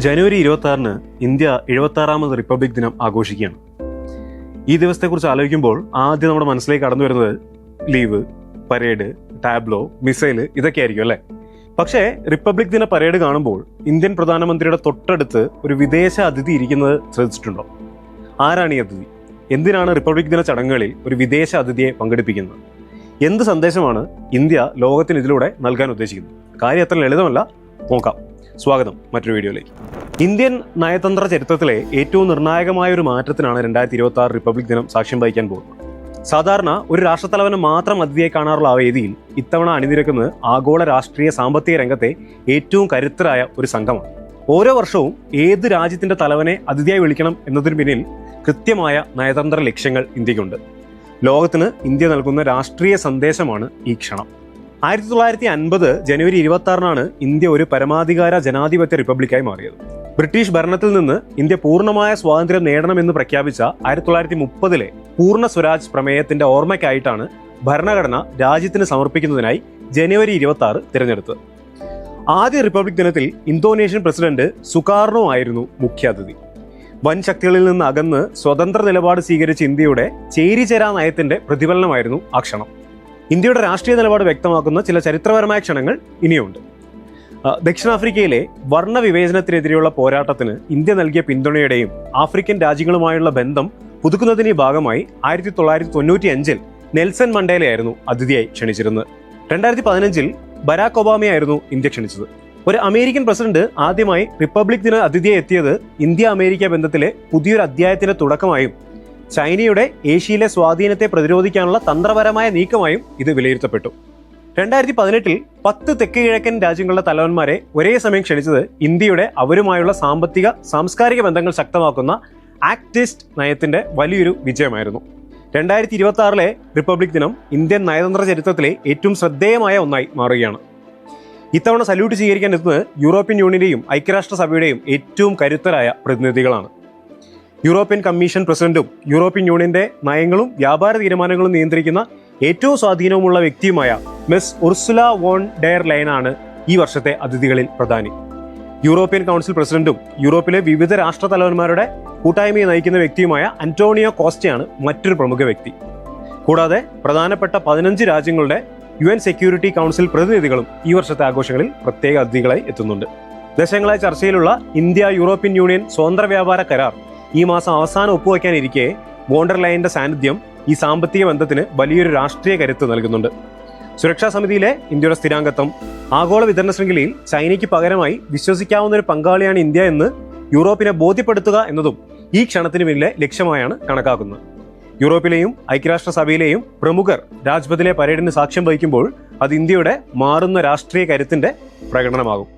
ജനുവരി 26-ന് India 76ാമത് republic ദിനം ആഘോഷിക്കുകയാണ്. ഈ ദിവസത്തെക്കുറിച്ച് ആലോചിക്കുമ്പോൾ ആദ്യം നമ്മുടെ മനസ്സിലേക്ക് കടന്നു വരുന്നത് ലീവ്, പരേഡ്, ടാബ്ലോ, മിസൈല് ഇതൊക്കെ ആയിരിക്കും അല്ലേ? പക്ഷേ റിപ്പബ്ലിക് ദിന പരേഡ് കാണുമ്പോൾ ഇന്ത്യൻ പ്രധാനമന്ത്രിയുടെ തൊട്ടടുത്ത് ഒരു വിദേശ അതിഥി ഇരിക്കുന്നത് ശ്രദ്ധിച്ചിട്ടുണ്ടോ? ആരാണ് ഈ അതിഥി? എന്തിനാണ് റിപ്പബ്ലിക് ദിന ചടങ്ങുകളിൽ ഒരു വിദേശ അതിഥിയെ പങ്കെടുപ്പിക്കുന്നത്? എന്ത് സന്ദേശമാണ് ഇന്ത്യ ലോകത്തിന് ഇതിലൂടെ നൽകാൻ ഉദ്ദേശിക്കുന്നത്? കാര്യം അത്ര ലളിതമല്ല, നോക്കാം. സ്വാഗതം മറ്റൊരു വീഡിയോയിലേക്ക്. ഇന്ത്യൻ നയതന്ത്ര ചരിത്രത്തിലെ ഏറ്റവും നിർണായകമായ ഒരു മാറ്റത്തിനാണ് 2026 റിപ്പബ്ലിക് ദിനം സാക്ഷ്യം വഹിക്കാൻ പോകുന്നത്. സാധാരണ ഒരു രാഷ്ട്രത്തലവനെ മാത്രം അതിഥിയായി കാണാറുള്ള ആ വേദിയിൽ ഇത്തവണ അണിനിരക്കുന്നത് ആഗോള രാഷ്ട്രീയ സാമ്പത്തിക രംഗത്തെ ഏറ്റവും കരുത്തരായ ഒരു സംഘമാണ്. ഓരോ വർഷവും ഏത് രാജ്യത്തിന്റെ തലവനെ അതിഥിയായി വിളിക്കണം എന്നതിന് പിന്നിൽ കൃത്യമായ നയതന്ത്ര ലക്ഷ്യങ്ങൾ ഇന്ത്യക്കുണ്ട്. ലോകത്തിന് ഇന്ത്യ നൽകുന്ന രാഷ്ട്രീയ സന്ദേശമാണ് ഈ ക്ഷണം. 1950 ജനുവരി 26-നാണ് ഇന്ത്യ ഒരു പരമാധികാര ജനാധിപത്യ റിപ്പബ്ലിക്കായി മാറിയത്. ബ്രിട്ടീഷ് ഭരണത്തിൽ നിന്ന് ഇന്ത്യ പൂർണ്ണമായ സ്വാതന്ത്ര്യം നേടണമെന്ന് പ്രഖ്യാപിച്ച 1930-ലെ പൂർണ്ണ സ്വരാജ് പ്രമേയത്തിന്റെ ഓർമ്മയ്ക്കായിട്ടാണ് ഭരണഘടന രാജ്യത്തിന് സമർപ്പിക്കുന്നതിനായി ജനുവരി 26 തിരഞ്ഞെടുത്തത്. ആദ്യ റിപ്പബ്ലിക് ദിനത്തിൽ ഇന്തോനേഷ്യൻ പ്രസിഡന്റ് സുകാർണോ ആയിരുന്നു മുഖ്യാതിഥി. വൻ ശക്തികളിൽ നിന്ന് അകന്ന് സ്വതന്ത്ര നിലപാട് സ്വീകരിച്ച ഇന്ത്യയുടെ ചേരിചേരാ നയത്തിന്റെ പ്രതിഫലനമായിരുന്നു ആ ക്ഷണം. ഇന്ത്യയുടെ രാഷ്ട്രീയ നിലപാട് വ്യക്തമാക്കുന്ന ചില ചരിത്രപരമായ ക്ഷണങ്ങൾ ഇനിയുണ്ട്. ദക്ഷിണാഫ്രിക്കയിലെ വർണ്ണവിവേചനത്തിനെതിരെയുള്ള പോരാട്ടത്തിന് ഇന്ത്യ നൽകിയ പിന്തുണയുടെയും ആഫ്രിക്കൻ രാജ്യങ്ങളുമായുള്ള ബന്ധം പുതുക്കുന്നതിന്റെ ഭാഗമായി 1995-ൽ നെൽസൺ മണ്ടേലയായിരുന്നു അതിഥിയായി ക്ഷണിച്ചിരുന്നത്. 2015-ൽ ബരാക് ഒബാമയായിരുന്നു ഇന്ത്യ ക്ഷണിച്ചത്. ഒരു അമേരിക്കൻ പ്രസിഡന്റ് ആദ്യമായി റിപ്പബ്ലിക് ദിന അതിഥിയായി എത്തിയത് ഇന്ത്യ അമേരിക്ക ബന്ധത്തിലെ പുതിയൊരു അധ്യായത്തിന്റെ തുടക്കമായും ചൈനയുടെ ഏഷ്യയിലെ സ്വാധീനത്തെ പ്രതിരോധിക്കാനുള്ള തന്ത്രപരമായ നീക്കമായും ഇത് വിലയിരുത്തപ്പെട്ടു. 2018-ൽ 10 തെക്ക് കിഴക്കൻ രാജ്യങ്ങളുടെ തലവന്മാരെ ഒരേ സമയം ക്ഷണിച്ചത് ഇന്ത്യയുടെ അവരുമായുള്ള സാമ്പത്തിക സാംസ്കാരിക ബന്ധങ്ങൾ ശക്തമാക്കുന്ന ആക്ട് ഈസ്റ്റ് നയത്തിന്റെ വലിയൊരു വിജയമായിരുന്നു. 2026-ലെ റിപ്പബ്ലിക് ദിനം ഇന്ത്യൻ നയതന്ത്ര ചരിത്രത്തിലെ ഏറ്റവും ശ്രദ്ധേയമായ ഒന്നായി മാറുകയാണ്. ഇത്തവണ സല്യൂട്ട് സ്വീകരിക്കാൻ എത്തുന്നത് യൂറോപ്യൻ യൂണിയന്റെയും ഐക്യരാഷ്ട്രസഭയുടെയും ഏറ്റവും കരുത്തരായ പ്രതിനിധികളാണ്. യൂറോപ്യൻ കമ്മീഷൻ പ്രസിഡന്റും യൂറോപ്യൻ യൂണിയന്റെ നയങ്ങളും വ്യാപാര തീരുമാനങ്ങളും നിയന്ത്രിക്കുന്ന ഏറ്റവും സ്വാധീനവുമുള്ള വ്യക്തിയുമായ മിസ് ഉർസുല വോൺ ഡെർ ലയനാണ് ഈ വർഷത്തെ അതിഥികളിൽ പ്രധാനി. യൂറോപ്യൻ കൗൺസിൽ പ്രസിഡന്റും യൂറോപ്പിലെ വിവിധ രാഷ്ട്ര തലവന്മാരുടെ കൂട്ടായ്മയെ നയിക്കുന്ന വ്യക്തിയുമായ അന്റോണിയോ കോസ്റ്റയാണ് മറ്റൊരു പ്രമുഖ വ്യക്തി. കൂടാതെ പ്രധാനപ്പെട്ട 15 രാജ്യങ്ങളുടെ UN സെക്യൂരിറ്റി കൗൺസിൽ പ്രതിനിധികളും ഈ വർഷത്തെ ആഘോഷങ്ങളിൽ പ്രത്യേക അതിഥികളായി എത്തുന്നുണ്ട്. ദശകങ്ങളായി ചർച്ചയിലുള്ള ഇന്ത്യ യൂറോപ്യൻ യൂണിയൻ സ്വതന്ത്ര വ്യാപാര കരാർ ഈ മാസം അവസാനം ഒപ്പുവയ്ക്കാനിരിക്കെ വോണ്ടർ ലയന്റെ സാന്നിധ്യം ഈ സാമ്പത്തിക ബന്ധത്തിന് വലിയൊരു രാഷ്ട്രീയ കരുത്ത് നൽകുന്നുണ്ട്. സുരക്ഷാ സമിതിയിലെ ഇന്ത്യയുടെ സ്ഥിരാംഗത്വം, ആഗോള വിതരണ ശൃംഖലയിൽ ചൈനയ്ക്ക് പകരമായി വിശ്വസിക്കാവുന്ന ഒരു പങ്കാളിയാണ് ഇന്ത്യ എന്ന് യൂറോപ്പിനെ ബോധ്യപ്പെടുത്തുക എന്നതും ഈ ക്ഷണത്തിന് പിന്നിലെ ലക്ഷ്യമായാണ് കണക്കാക്കുന്നത്. യൂറോപ്പിലെയും ഐക്യരാഷ്ട്രസഭയിലെയും പ്രമുഖർ രാജ്പഥിലെ പരേഡിന് സാക്ഷ്യം വഹിക്കുമ്പോൾ അത് ഇന്ത്യയുടെ മാറുന്ന രാഷ്ട്രീയ കരുത്തിന്റെ പ്രകടനമാകും.